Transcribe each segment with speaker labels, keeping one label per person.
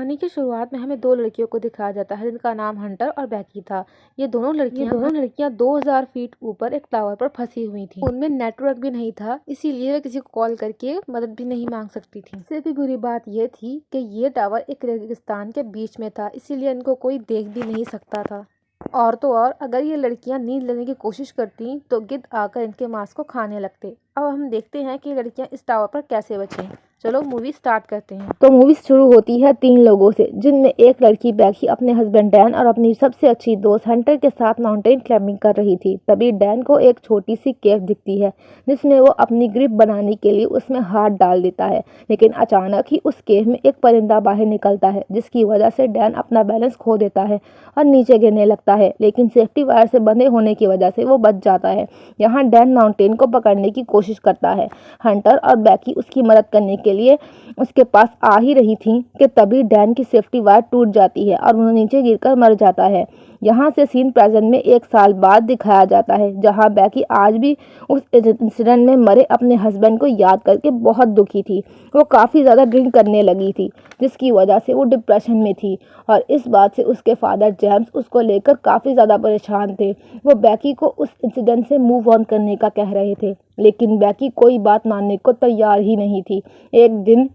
Speaker 1: कहानी की शुरुआत में हमें 2 लड़कियों को दिखाया जाता है जिनका नाम हंटर और बैकी था। ये दोनों लड़कियां 2000 फीट ऊपर एक टावर पर फंसी हुई थीं। उनमें नेटवर्क भी नहीं था, इसीलिए वे किसी को कॉल करके मदद भी नहीं मांग सकती थीं। इससे भी बुरी बात ये थी कि ये टावर एक रेगिस्तान के बीच में था, इसीलिए इनको कोई देख भी नहीं सकता था। और तो और अगर ये लड़कियां नींद लेने की कोशिश करती तो गिद्ध आकर इनके मांस को खाने लगते। अब हम देखते हैं कि लड़कियां इस टावर पर कैसे बचें। चलो मूवी स्टार्ट करते हैं। तो मूवी शुरू होती है 3 लोगों से, जिनमें एक लड़की बैकी अपने हस्बैंड डैन और अपनी सबसे अच्छी दोस्त हंटर के साथ माउंटेन क्लाइंबिंग कर रही थी। तभी डैन को एक छोटी सी केव दिखती है जिसमें वो अपनी ग्रिप बनाने के लिए उसमें हाथ डाल देता है, लेकिन अचानक ही उस केव में एक परिंदा बाहर निकलता है जिसकी वजह से डैन अपना बैलेंस खो देता है और नीचे गिरने लगता है, लेकिन सेफ्टी वायर से बंधे होने की वजह से वो बच जाता है। यहाँ डैन माउंटेन को पकड़ने की कोशिश करता है। हंटर और बैकी उसकी मदद करने के लिए उसके पास आ ही रही थी कि तभी डैन की सेफ्टी वायर टूट जाती है और वो नीचे गिरकर मर जाता है। यहाँ से सीन प्रेजेंट में 1 साल बाद दिखाया जाता है, जहाँ बैकी आज भी उस इंसिडेंट में मरे अपने हस्बैंड को याद करके बहुत दुखी थी। वो काफ़ी ज़्यादा ड्रिंक करने लगी थी जिसकी वजह से वो डिप्रेशन में थी और इस बात से उसके फादर जेम्स उसको लेकर काफ़ी ज़्यादा परेशान थे। वो बैकी को उस इंसिडेंट से मूव ऑन करने का कह रहे थे, लेकिन बैकी कोई बात मानने को तैयार ही नहीं थी। एक दिन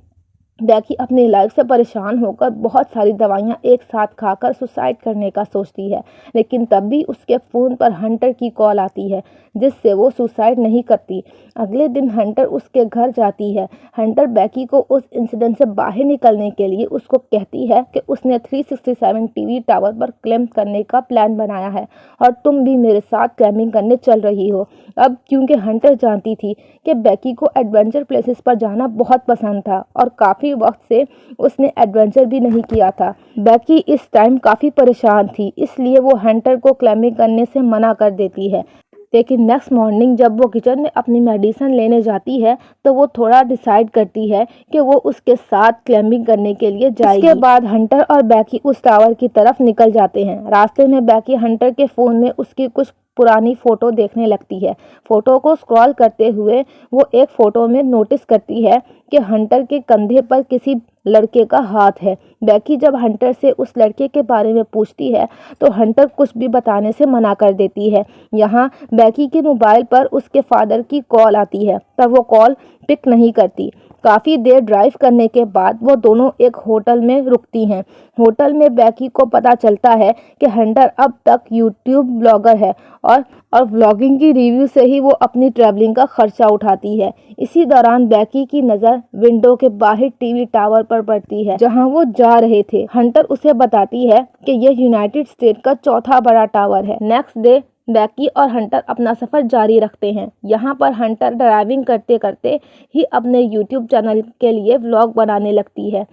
Speaker 1: बैकी अपनी लाइफ से परेशान होकर बहुत सारी दवाइयां एक साथ खाकर सुसाइड करने का सोचती है, लेकिन तब भी उसके फ़ोन पर हंटर की कॉल आती है जिससे वो सुसाइड नहीं करती। अगले दिन हंटर उसके घर जाती है। हंटर बैकी को उस इंसिडेंट से बाहर निकलने के लिए उसको कहती है कि उसने 367 टीवी टावर पर क्लाइंब करने का प्लान बनाया है और तुम भी मेरे साथ क्लाइंबिंग करने चल रही हो। अब क्योंकि हंटर जानती थी कि बैकी को एडवेंचर प्लेसेस पर जाना बहुत पसंद था और काफ़ी वक्त से उसने एडवेंचर भी नहीं किया था। बैकी इस टाइम काफ़ी परेशान थी, इसलिए वो हंटर को क्लाइंबिंग करने से मना कर देती है। लेकिन नेक्स्ट मॉर्निंग जब वो किचन में अपनी मेडिसिन लेने जाती है तो वो थोड़ा डिसाइड करती है कि वो उसके साथ क्लाइंबिंग करने के लिए जाएगी। इसके बाद हंटर और बैकी उस टावर की तरफ निकल जाते हैं। रास्ते में बैकी हंटर के फ़ोन में उसकी कुछ पुरानी फ़ोटो देखने लगती है। फ़ोटो को स्क्रॉल करते हुए वो एक फ़ोटो में नोटिस करती है कि हंटर के कंधे पर किसी लड़के का हाथ है। बैकी जब हंटर से उस लड़के के बारे में पूछती है तो हंटर कुछ भी बताने से मना कर देती है। यहाँ बैकी के मोबाइल पर उसके फादर की कॉल आती है, पर वो कॉल पिक नहीं करती। काफ़ी देर ड्राइव करने के बाद वो दोनों एक होटल में रुकती हैं। होटल में बैकी को पता चलता है कि हंटर अब तक यूट्यूब ब्लॉगर है और व्लॉगिंग की रिव्यू से ही वो अपनी ट्रैवलिंग का खर्चा उठाती है। इसी दौरान बैकी की नज़र विंडो के बाहर टीवी टावर पर पड़ती है जहां वो जा रहे थे। हंटर उसे बताती है कि यह यूनाइटेड स्टेट का चौथा बड़ा टावर है। नेक्स्ट डे बैकी और हंटर अपना सफ़र जारी रखते हैं। यहाँ पर हंटर ड्राइविंग करते करते ही अपने यूट्यूब चैनल के लिए व्लॉग बनाने लगती है।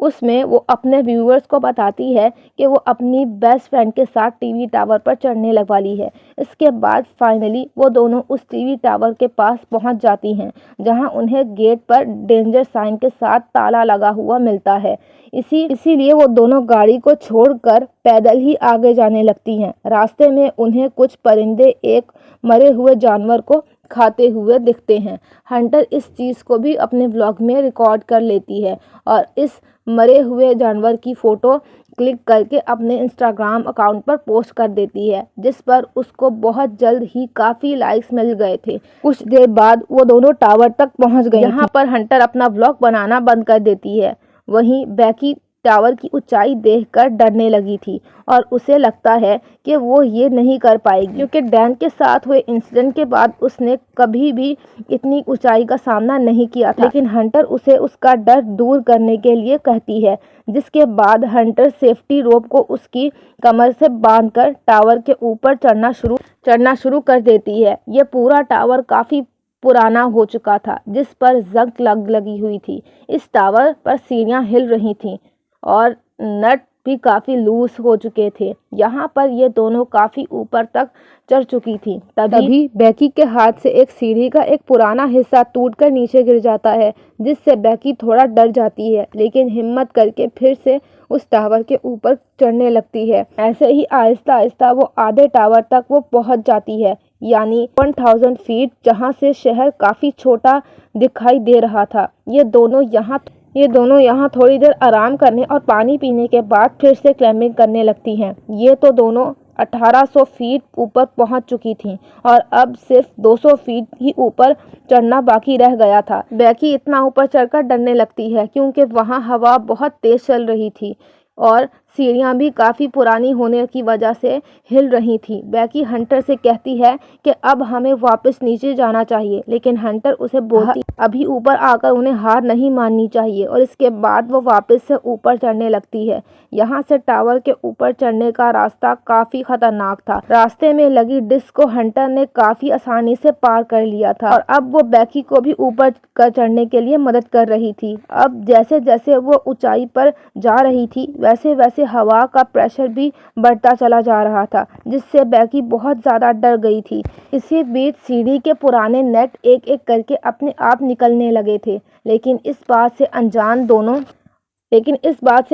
Speaker 1: उसमें वो अपने व्यूअर्स को बताती है कि वो अपनी बेस्ट फ्रेंड के साथ टीवी टावर पर चढ़ने वाली है। इसके बाद फाइनली वो दोनों उस टीवी टावर के पास पहुंच जाती हैं, जहां उन्हें गेट पर डेंजर साइन के साथ ताला लगा हुआ मिलता है। इसीलिए वो दोनों गाड़ी को छोड़कर पैदल ही आगे जाने लगती हैं। रास्ते में उन्हें कुछ परिंदे एक मरे हुए जानवर को खाते हुए दिखते हैं। हंटर इस चीज़ को भी अपने व्लॉग में रिकॉर्ड कर लेती है और इस मरे हुए जानवर की फ़ोटो क्लिक करके अपने इंस्टाग्राम अकाउंट पर पोस्ट कर देती है, जिस पर उसको बहुत जल्द ही काफ़ी लाइक्स मिल गए थे। कुछ देर बाद वो दोनों टावर तक पहुंच गए। यहाँ पर हंटर अपना व्लॉग बनाना बंद कर देती है। वहीं बैकी टावर की ऊंचाई देखकर डरने लगी थी और उसे लगता है कि वो ये नहीं कर पाएगी, क्योंकि डैन के साथ हुए इंसिडेंट के बाद उसने कभी भी इतनी ऊंचाई का सामना नहीं किया था। लेकिन हंटर उसे उसका डर दूर करने के लिए कहती है, जिसके बाद हंटर सेफ्टी रोप को उसकी कमर से बांधकर टावर के ऊपर चढ़ना शुरू कर देती है। ये पूरा टावर काफ़ी पुराना हो चुका था, जिस पर जंग लगी हुई थी। इस टावर पर सीढ़ियाँ हिल रही थीं और नट भी काफ़ी लूज हो चुके थे। यहाँ पर ये दोनों काफ़ी ऊपर तक चढ़ चुकी थी। तभी बैकी के हाथ से एक सीढ़ी का एक पुराना हिस्सा टूटकर नीचे गिर जाता है, जिससे बैकी थोड़ा डर जाती है, लेकिन हिम्मत करके फिर से उस टावर के ऊपर चढ़ने लगती है। ऐसे ही आहिस्ता आहिस्ता वो आधे टावर तक वो पहुँच जाती है, यानी 1000 फीट, जहाँ से शहर काफ़ी छोटा दिखाई दे रहा था। ये दोनों यहाँ ये दोनों यहाँ थोड़ी देर आराम करने और पानी पीने के बाद फिर से क्लाइंबिंग करने लगती हैं। ये तो दोनों 1800 फीट ऊपर पहुंच चुकी थीं और अब सिर्फ 200 फीट ही ऊपर चढ़ना बाकी रह गया था। बेकी इतना ऊपर चढ़कर डरने लगती है क्योंकि वहाँ हवा बहुत तेज चल रही थी और सीढ़ियाँ भी काफ़ी पुरानी होने की वजह से हिल रही थी। बेकी हंटर से कहती है कि अब हमें वापस नीचे जाना चाहिए, लेकिन हंटर उसे बोलती अभी ऊपर आकर उन्हें हार नहीं माननी चाहिए और इसके बाद वो वापस से ऊपर चढ़ने लगती है। यहाँ से टावर के ऊपर चढ़ने का रास्ता काफ़ी खतरनाक था। रास्ते में लगी डिस्क को हंटर ने काफ़ी आसानी से पार कर लिया था और अब वो बेकी को भी ऊपर चढ़ने के लिए मदद कर रही थी। अब जैसे जैसे वो ऊंचाई पर जा रही थी वैसे वैसे हवा का प्रेशर भी बढ़ता चला जा रहा था, जिससे बेकी बहुत ज़्यादा डर गई थी। इसी बीच सीढ़ी के पुराने नेट एक एक करके अपने आप निकलने लगे थे, लेकिन इस बात से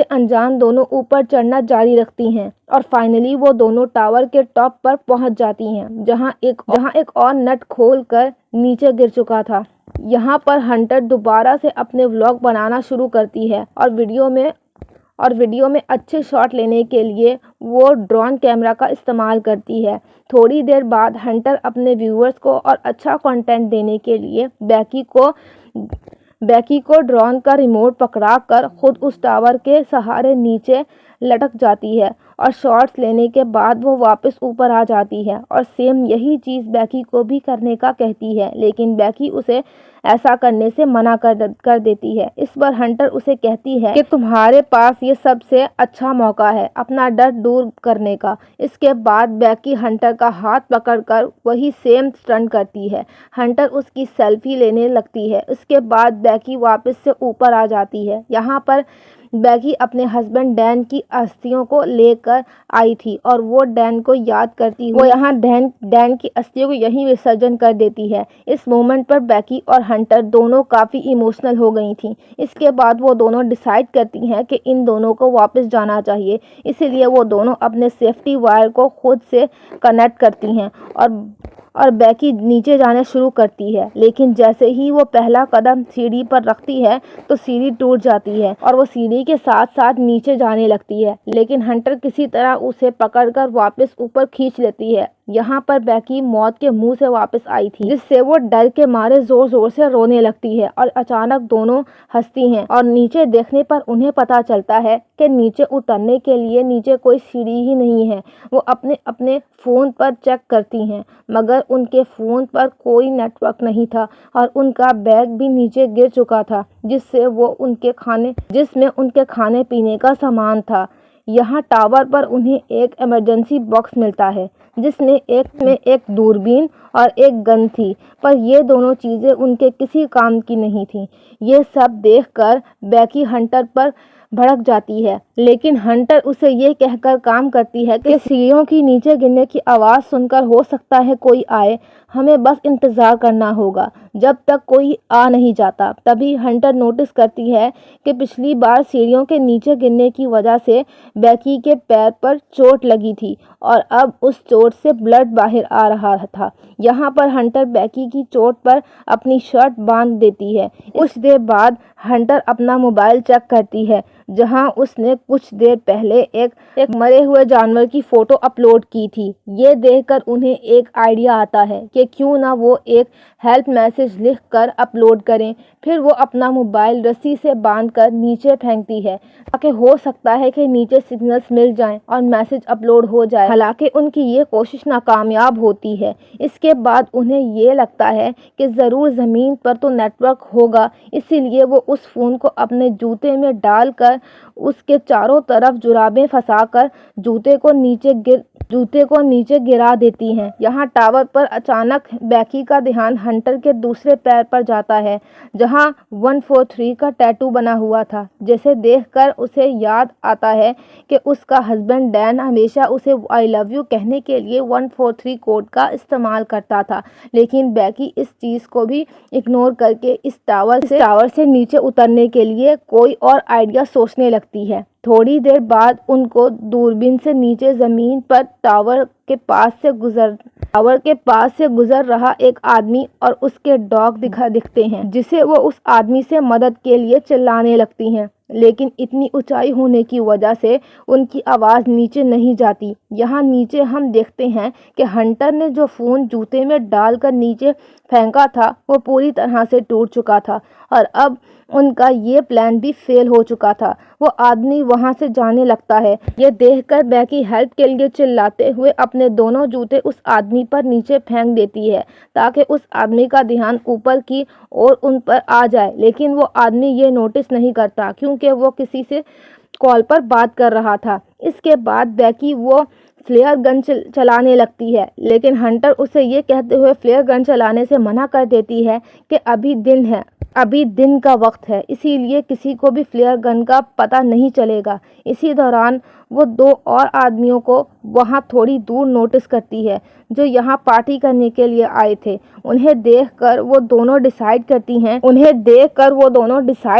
Speaker 1: अनजान दोनों ऊपर चढ़ना जारी रखती हैं और फाइनली वो दोनों टावर के टॉप पर पहुंच जाती हैं, जहां एक और नट खोल कर नीचे गिर चुका था। यहाँ पर हंटर दोबारा से अपने व्लॉग बनाना शुरू करती है और वीडियो में अच्छे शॉट लेने के लिए वो ड्रोन कैमरा का इस्तेमाल करती है। थोड़ी देर बाद हंटर अपने व्यूअर्स को और अच्छा कंटेंट देने के लिए बेकी को ड्रोन का रिमोट पकड़ा कर खुद उस टावर के सहारे नीचे लटक जाती है और शॉट्स लेने के बाद वो वापस ऊपर आ जाती है और सेम यही चीज़ बेकी को भी करने का कहती है, लेकिन बेकी उसे ऐसा करने से मना कर देती है। इस बार हंटर उसे कहती है कि तुम्हारे पास ये सबसे अच्छा मौका है अपना डर दूर करने का। इसके बाद बेकी हंटर का हाथ पकड़कर वही सेम स्टंट करती है। हंटर उसकी सेल्फी लेने लगती है। इसके बाद बेकी वापस से ऊपर आ जाती है। यहाँ पर बेकी अपने हस्बैंड डैन की अस्थियों को लेकर आई थी और वो डैन को याद करती हुई यहाँ डैन की अस्थियों को यहीं विसर्जन कर देती है। इस मोमेंट पर बेकी और हंटर दोनों काफ़ी इमोशनल हो गई थी। इसके बाद वो दोनों डिसाइड करती हैं कि इन दोनों को वापस जाना चाहिए, इसीलिए वो दोनों अपने सेफ्टी वायर को खुद से कनेक्ट करती हैं और बेकी नीचे जाना शुरू करती है। लेकिन जैसे ही वो पहला कदम सीढ़ी पर रखती है तो सीढ़ी टूट जाती है और वो सीढ़ी के साथ साथ नीचे जाने लगती है, लेकिन हंटर किसी तरह उसे पकड़कर वापस ऊपर खींच लेती है। यहाँ पर बेकी मौत के मुंह से वापस आई थी, जिससे वो डर के मारे जोर जोर से रोने लगती है और अचानक दोनों हंसती हैं और नीचे देखने पर उन्हें पता चलता है कि नीचे उतरने के लिए नीचे कोई सीढ़ी ही नहीं है। वो अपने फ़ोन पर चेक करती हैं, मगर उनके फ़ोन पर कोई नेटवर्क नहीं था और उनका बैग भी नीचे गिर चुका था, जिसमें उनके खाने पीने का सामान था। यहाँ टावर पर उन्हें एक इमरजेंसी बॉक्स मिलता है जिसमें एक दूरबीन और एक गन थी, पर ये दोनों चीज़ें उनके किसी काम की नहीं थी। ये सब देखकर बेकी हंटर पर भड़क जाती है, लेकिन हंटर उसे ये कहकर काम करती है कि सीढ़ियों की नीचे गिरने की आवाज़ सुनकर हो सकता है कोई आए, हमें बस इंतज़ार करना होगा जब तक कोई आ नहीं जाता। तभी हंटर नोटिस करती है कि पिछली बार सीढ़ियों के नीचे गिरने की वजह से बेकी के पैर पर चोट लगी थी और अब उस चोट से ब्लड बाहर आ रहा था। यहाँ पर हंटर बेकी की चोट पर अपनी शर्ट बांध देती है। कुछ देर बाद हंटर अपना मोबाइल चेक करती है, जहां उसने कुछ देर पहले एक मरे हुए जानवर की फ़ोटो अपलोड की थी। ये देखकर उन्हें एक आइडिया आता है कि क्यों ना वो एक हेल्प मैसेज लिखकर अपलोड करें। फिर वो अपना मोबाइल रस्सी से बांधकर नीचे फेंकती है ताकि हो सकता है कि नीचे सिग्नल्स मिल जाएं और मैसेज अपलोड हो जाए। हालांकि उनकी ये कोशिश नाकामयाब होती है। इसके बाद उन्हें ये लगता है कि ज़रूर ज़मीन पर तो नेटवर्क होगा, इसीलिए वो उस फ़ोन को अपने जूते में डालकर उसके चारों तरफ जुराबें फंसाकर जूते को नीचे गिरा देती हैं। यहाँ टावर पर अचानक बेकी का ध्यान हंटर के दूसरे पैर पर जाता है, जहाँ 143 का टैटू बना हुआ था, जिसे देखकर उसे याद आता है कि उसका हस्बैंड डैन हमेशा उसे आई लव यू कहने के लिए 143 कोड का इस्तेमाल करता था। लेकिन बेकी इस चीज़ को भी इग्नोर करके इस टावर से नीचे उतरने के लिए कोई और आइडिया सोचने लगती है। थोड़ी देर बाद उनको दूरबीन से नीचे ज़मीन पर टावर के पास से टावर के पास से गुजर रहा एक आदमी और उसके डॉग दिखते हैं, जिसे वो उस आदमी से मदद के लिए चिल्लाने लगती हैं। लेकिन इतनी ऊंचाई होने की वजह से उनकी आवाज़ नीचे नहीं जाती। यहाँ नीचे हम देखते हैं कि हंटर ने जो फ़ोन जूते में डालकर नीचे फेंका था वो पूरी तरह से टूट चुका था और अब उनका ये प्लान भी फेल हो चुका था। वो आदमी वहाँ से जाने लगता है। ये देखकर बेकी हेल्प के लिए चिल्लाते हुए अपने दोनों जूते उस आदमी पर नीचे फेंक देती है ताकि उस आदमी का ध्यान ऊपर की ओर उन पर आ जाए। लेकिन वो आदमी ये नोटिस नहीं करता क्योंकि वो किसी से कॉल पर बात कर रहा था। इसके बाद बेकी वो फ्लेयर गन चलाने लगती है, लेकिन हंटर उसे ये कहते हुए फ्लेयर गन चलाने से मना कर देती है कि अभी दिन है, अभी दिन का वक्त है, इसीलिए किसी को भी फ्लेयर गन का पता नहीं चलेगा। इसी दौरान वो दो और आदमियों को वहाँ थोड़ी दूर नोटिस करती है जो यहाँ पार्टी करने के लिए आए थे। उन्हें देखकर वो दोनों डिसाइड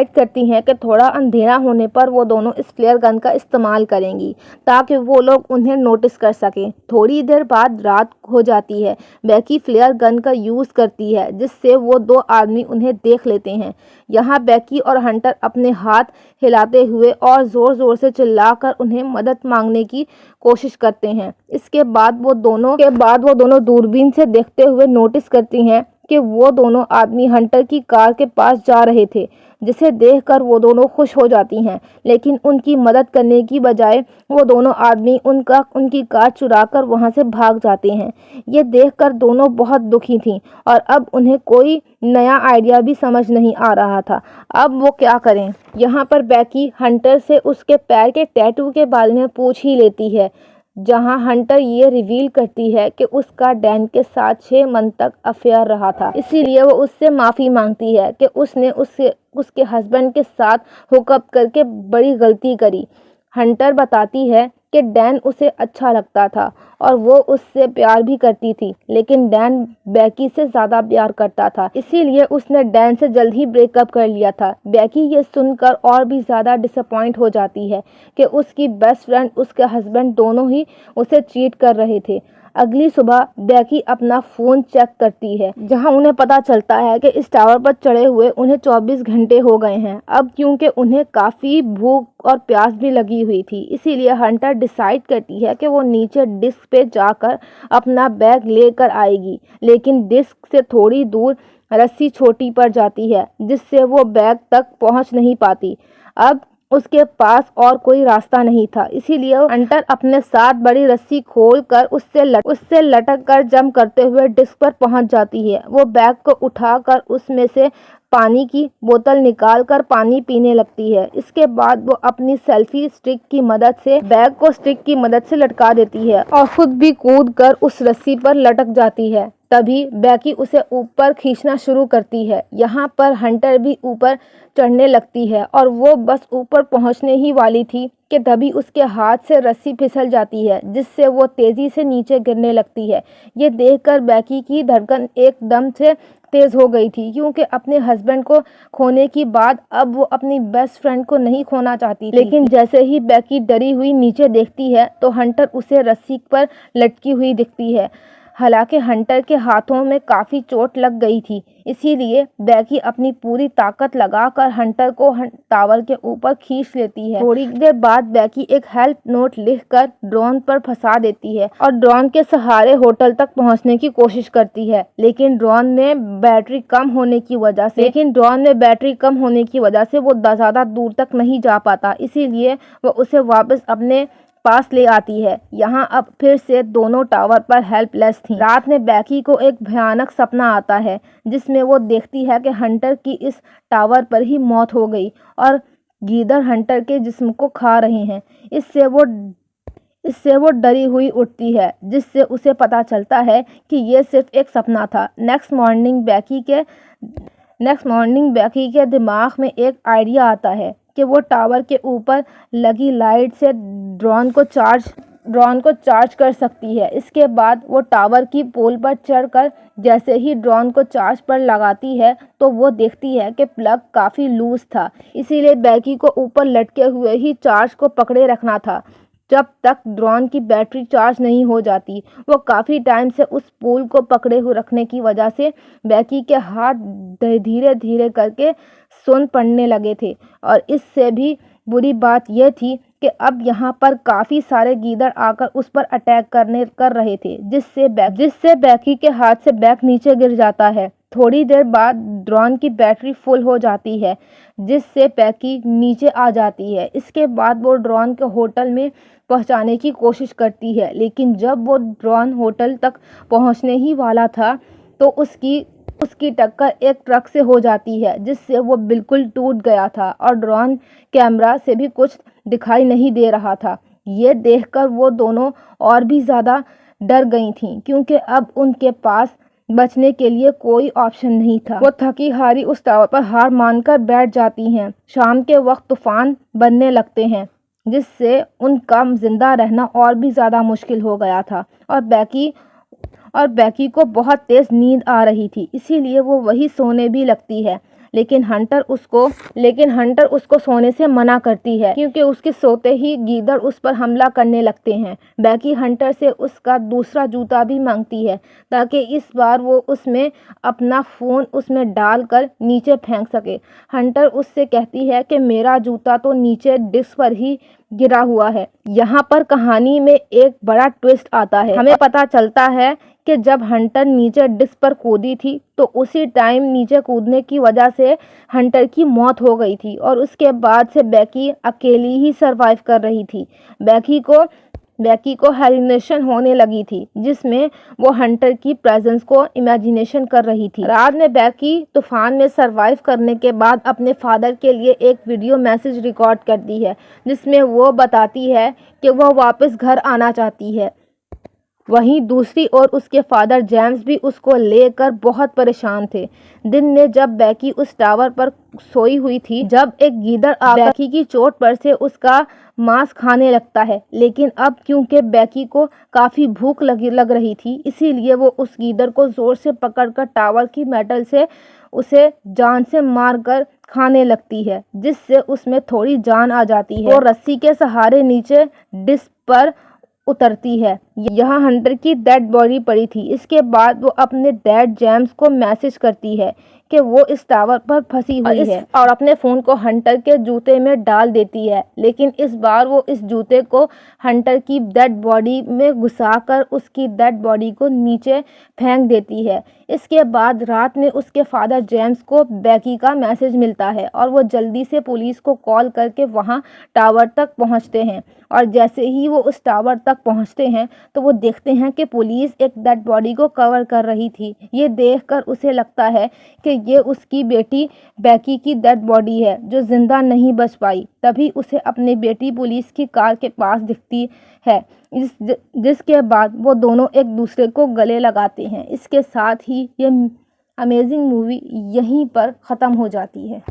Speaker 1: करती हैं कि थोड़ा अंधेरा होने पर वो दोनों इस फ्लेयर गन का इस्तेमाल करेंगी ताकि वो लोग उन्हें नोटिस कर सकें। थोड़ी देर बाद रात हो जाती है। बेकी फ्लेयर गन का यूज़ करती है जिससे वो दो आदमी उन्हें देख लेते हैं। यहाँ बेकी और हंटर अपने हाथ हिलाते हुए और ज़ोर-ज़ोर से चिल्लाकर उन्हें मदद मांगने की कोशिश करते हैं। इसके बाद वो दोनों दूरबीन से देखते हुए नोटिस करती हैं कि वो दोनों आदमी हंटर की कार के पास जा रहे थे, जिसे देखकर वो दोनों खुश हो जाती हैं। लेकिन उनकी मदद करने की बजाय वो दोनों आदमी उनकी कार चुराकर वहां से भाग जाते हैं। ये देखकर दोनों बहुत दुखी थीं और अब उन्हें कोई नया आइडिया भी समझ नहीं आ रहा था। अब वो क्या करें। यहाँ पर बेकी हंटर से उसके पैर के टैटू के बारे में पूछ ही लेती है, जहां हंटर ये रिवील करती है कि उसका डैन के साथ 6 मंथ तक अफेयर रहा था। इसीलिए वो उससे माफ़ी मांगती है कि उसने उसके हस्बैंड के साथ हुकअप करके बड़ी गलती करी। हंटर बताती है कि डैन उसे अच्छा लगता था और वो उससे प्यार भी करती थी, लेकिन डैन बेकी से ज़्यादा प्यार करता था, इसीलिए उसने डैन से जल्द ही ब्रेकअप कर लिया था। बेकी ये सुनकर और भी ज़्यादा डिसअपॉइंट हो जाती है कि उसकी बेस्ट फ्रेंड उसके हस्बैंड दोनों ही उसे चीट कर रहे थे। अगली सुबह बेकी अपना फ़ोन चेक करती है, जहां उन्हें पता चलता है कि इस टावर पर चढ़े हुए उन्हें 24 घंटे हो गए हैं। अब क्योंकि उन्हें काफ़ी भूख और प्यास भी लगी हुई थी, इसीलिए हंटर डिसाइड करती है कि वो नीचे डिस्क पे जाकर अपना बैग लेकर आएगी। लेकिन डिस्क से थोड़ी दूर रस्सी छोटी पड़ जाती है, जिससे वो बैग तक पहुंच नहीं पाती। अब उसके पास और कोई रास्ता नहीं था, इसीलिए हंटर अपने साथ बड़ी रस्सी खोलकर उससे लटक कर जंप करते हुए डिस्क पर पहुंच जाती है। वो बैग को उठाकर उसमें से पानी की बोतल निकालकर पानी पीने लगती है। इसके बाद वो अपनी सेल्फी स्टिक की मदद से बैग को स्टिक की मदद से लटका देती है और खुद भी कूदकर उस रस्सी पर लटक जाती है। तभी बेकी उसे ऊपर खींचना शुरू करती है। यहाँ पर हंटर भी ऊपर चढ़ने लगती है और वो बस ऊपर पहुँचने ही वाली थी कि तभी उसके हाथ से रस्सी फिसल जाती है, जिससे वो तेज़ी से नीचे गिरने लगती है। ये देखकर बेकी की धड़कन एकदम से तेज़ हो गई थी, क्योंकि अपने हस्बैंड को खोने के बाद अब वो अपनी बेस्ट फ्रेंड को नहीं खोना चाहती थी। लेकिन जैसे ही बेकी डरी हुई नीचे देखती है तो हंटर उसे रस्सी पर लटकी हुई दिखती है। हालांकि हंटर के हाथों में काफ़ी चोट लग गई थी, इसीलिए बेकी अपनी पूरी ताकत लगाकर हंटर को टावर के ऊपर खींच लेती है। थोड़ी देर बाद बेकी एक हेल्प नोट लिखकर ड्रोन पर फंसा देती है और ड्रोन के सहारे होटल तक पहुंचने की कोशिश करती है। लेकिन ड्रोन में बैटरी कम होने की वजह से वो ज़्यादा दूर तक नहीं जा पाता, इसीलिए वो उसे वापस अपने पास ले आती है। यहाँ अब फिर से दोनों टावर पर हेल्पलेस थीं। रात में बेकी को एक भयानक सपना आता है, जिसमें वो देखती है कि हंटर की इस टावर पर ही मौत हो गई और गीदड़ हंटर के जिस्म को खा रहे हैं। इससे वो डरी हुई उठती है, जिससे उसे पता चलता है कि ये सिर्फ एक सपना था। नेक्स्ट मॉर्निंग बेकी के दिमाग में एक आइडिया आता है कि वो टावर के ऊपर लगी लाइट से ड्रोन को चार्ज कर सकती है। इसके बाद वो टावर की पोल पर चढ़कर जैसे ही ड्रोन को चार्ज पर लगाती है तो वो देखती है कि प्लग काफ़ी लूज था, इसीलिए बेकी को ऊपर लटके हुए ही चार्ज को पकड़े रखना था। जब तक ड्रोन की बैटरी चार्ज नहीं हो जाती। वो काफ़ी टाइम से उस पुल को पकड़े हुए रखने की वजह से बैकी के हाथ धीरे धीरे करके सुन पड़ने लगे थे। और इससे भी बुरी बात यह थी कि अब यहाँ पर काफ़ी सारे गीदड़ आकर उस पर अटैक कर रहे थे, जिससे बैकी के हाथ से बैग नीचे गिर जाता है। थोड़ी देर बाद ड्रोन की बैटरी फुल हो जाती है, जिससे बैकी नीचे आ जाती है। इसके बाद वो ड्रोन के होटल में पहुंचाने की कोशिश करती है, लेकिन जब वो ड्रोन होटल तक पहुंचने ही वाला था तो उसकी टक्कर एक ट्रक से हो जाती है, जिससे वो बिल्कुल टूट गया था और ड्रोन कैमरा से भी कुछ दिखाई नहीं दे रहा था। ये देखकर वो दोनों और भी ज़्यादा डर गई थीं, क्योंकि अब उनके पास बचने के लिए कोई ऑप्शन नहीं था। वो थकी हारी उस टावर पर हार मानकर बैठ जाती हैं। शाम के वक्त तूफान बनने लगते हैं, जिससे उनका जिंदा रहना और भी ज़्यादा मुश्किल हो गया था। और बैकी को बहुत तेज़ नींद आ रही थी, इसीलिए वो वही सोने भी लगती है। लेकिन हंटर उसको सोने से मना करती है, क्योंकि उसके सोते ही गीदड़ उस पर हमला करने लगते हैं। बैकी हंटर से उसका दूसरा जूता भी मांगती है, ताकि इस बार वो उसमें अपना फ़ोन उसमें डालकर नीचे फेंक सके। हंटर उससे कहती है कि मेरा जूता तो नीचे डिस्क पर ही गिरा हुआ है। यहाँ पर कहानी में एक बड़ा ट्विस्ट आता है। हमें पता चलता है कि जब हंटर नीचे डिस्क पर कूदी थी तो उसी टाइम नीचे कूदने की वजह से हंटर की मौत हो गई थी, और उसके बाद से बैकी अकेली ही सरवाइव कर रही थी। बैकी को हेलुसिनेशन होने लगी थी, जिसमें वो हंटर की प्रेजेंस को इमेजिनेशन कर रही थी। रात में बैकी तूफान में सरवाइव करने के बाद अपने फादर के लिए एक वीडियो मैसेज रिकॉर्ड करती है, जिसमें वो बताती है कि वह वापस घर आना चाहती है। वहीं दूसरी ओर उसके फादर जेम्स भी उसको लेकर बहुत परेशान थे। दिन में जब बैकी उस टावर पर सोई हुई थी, जब एक गीदड़ बैकी की चोट पर से उसका मांस खाने लगता है, लेकिन अब क्योंकि बैकी को काफ़ी भूख लग रही थी, इसीलिए वो उस गीदड़ को ज़ोर से पकड़कर टावर की मेटल से उसे जान से मारकर खाने लगती है, जिससे उसमें थोड़ी जान आ जाती है। वो रस्सी के सहारे नीचे डिस्क पर उतरती है। यहाँ हंटर की डेड बॉडी पड़ी थी। इसके बाद वो अपने डैड जेम्स को मैसेज करती है कि वो इस टावर पर फंसी हुई है, और अपने फ़ोन को हंटर के जूते में डाल देती है। लेकिन इस बार वो इस जूते को हंटर की डेड बॉडी में घुसाकर उसकी डेड बॉडी को नीचे फेंक देती है। इसके बाद रात में उसके फादर जेम्स को बैकी का मैसेज मिलता है, और वो जल्दी से पुलिस को कॉल करके वहाँ टावर तक पहुँचते हैं। और जैसे ही वो उस टावर तक पहुँचते हैं तो वो देखते हैं कि पुलिस एक डेड बॉडी को कवर कर रही थी। ये देखकर उसे लगता है कि ये उसकी बेटी बैकी की डेड बॉडी है, जो जिंदा नहीं बच पाई। तभी उसे अपनी बेटी पुलिस की कार के पास दिखती है, जिसके बाद वो दोनों एक दूसरे को गले लगाते हैं। इसके साथ ही ये अमेजिंग मूवी यहीं पर ख़त्म हो जाती है।